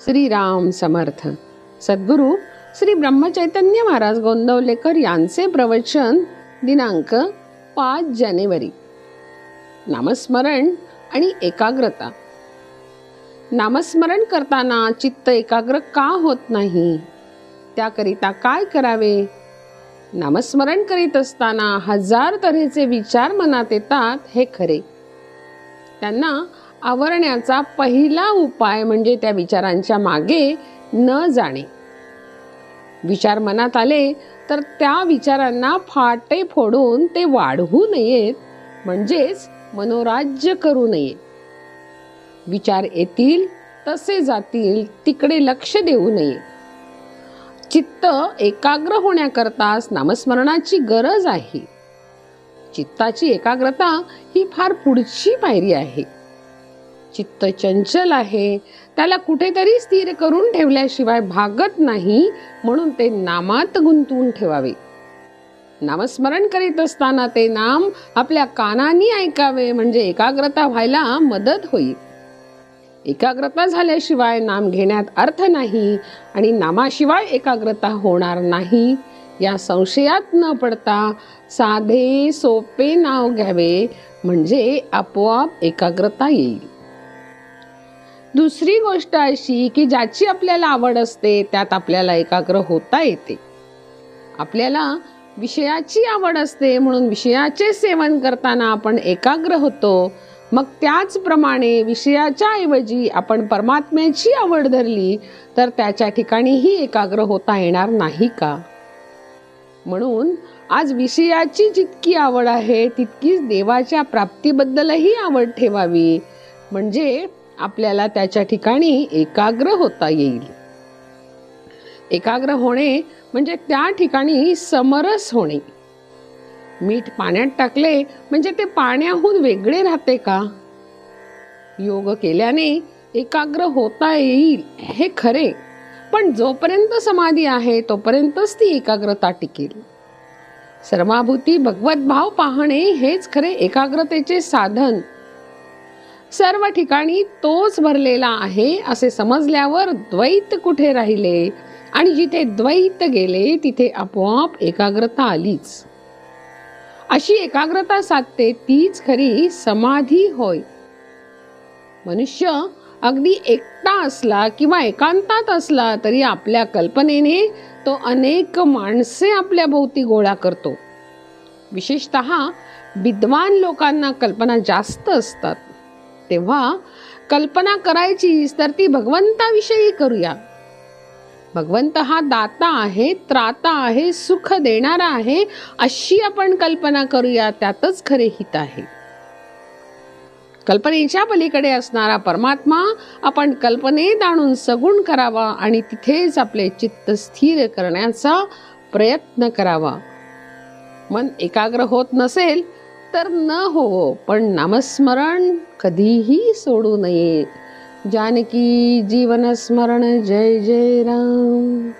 श्रीराम समर्थ. सद्गुरू श्री ब्रह्मचैतन्य महाराज गोंदवलेकर यांचे प्रवचन दिनांक 5 जानेवारी. नामस्मरण आणि एकाग्रता. नामस्मरण करताना चित्त एकाग्र का होत नाही, त्याकरिता काय करावे? नामस्मरण करीत असताना हजार तऱ्हेचे विचार मनात येतात, हे खरे. त्यांना आवरण्याचा पहिला उपाय म्हणजे त्या विचारांच्या मागे न जाणे. विचार मनात आले तर त्या विचारांना फाटे फोडून ते वाढवू नयेत, म्हणजेच मनोराज्य करू नये. विचार येतील तसे जातील, तिकडे लक्ष देऊ नये. चित्त एकाग्र होण्याकरताच नामस्मरणाची गरज आहे. चित्ताची एकाग्रता ही फार पुढची पायरी आहे. चित्त चंचल आहे, त्याला कुठेतरी स्थिर करून ठेवल्याशिवाय भागत नाही, म्हणून ते नामात गुंतवून ठेवावे. नामस्मरण करीत असताना ते नाम आपल्या कानांनी ऐकावे, म्हणजे एकाग्रता व्हायला मदत होईल. एकाग्रता झाल्याशिवाय नाम घेण्यात अर्थ नाही आणि नामाशिवाय एकाग्रता होणार नाही. या संशयात न पडता साधे सोपे नाव घ्यावे, म्हणजे आपोआप एकाग्रता येईल. दुसरी गोष्ट अशी की ज्याची आपल्याला आवड असते त्यात आपल्याला एकाग्र होता येते. आपल्याला विषयाची आवड असते म्हणून विषयाचे सेवन करताना आपण एकाग्र होतो. मग त्याचप्रमाणे विषयाच्या ऐवजी आपण परमात्म्याची आवड धरली तर त्याच्या ठिकाणीही एकाग्र होता येणार नाही का? म्हणून आज विषयाची जितकी आवड आहे तितकीच देवाच्या प्राप्तीबद्दलही आवड ठेवावी, म्हणजे आपल्याला त्याच्या ठिकाणी एकाग्र होता येईल. एकाग्र होणे म्हणजे त्या ठिकाणी समरस होणे. मीठ पाण्यात टाकले म्हणजे ते पाण्याहून वेगळे राहते का? योग केल्याने एकाग्र होता येईल, हे खरे. पण जोपर्यंत समाधी आहे तोपर्यंतच ती एकाग्रता टिकेल. सर्वाभूती भगवत भाव पाहणे हेच खरे एकाग्रतेचे साधन. सर्व ठिकाणी तोच भरलेला आहे असे समजल्यावर द्वैत कुठे राहिले, आणि जिथे द्वैत गेले तिथे आपोआप एकाग्रता आलीच. अशी एकाग्रता साधते तीच खरी समाधी होय. मनुष्य अगदी एकटा असला किंवा एकांतात असला तरी आपल्या कल्पनेने तो अनेक माणसे आपल्या भोवती गोळा करतो. विशेषतः विद्वान लोकांना कल्पना जास्त असतात. तेव्हा कल्पना करायचीच तर ती भगवंताविषयी करूया. भगवंत हा दाता आहे, त्राता आहे, सुख देणारा आहे, अशी आपण कल्पना करूया. त्यातच खरे हित आहे. कल्पनेच्या पलीकडे असणारा परमात्मा आपण कल्पनेत आणून सगुण करावा आणि तिथेच आपले चित्त स्थिर करण्याचा प्रयत्न करावा. मन एकाग्र होत नसेल तर न हो, पण नामस्मरण कधीही सोडू नये. जानकी जीवन स्मरण. जय जय राम.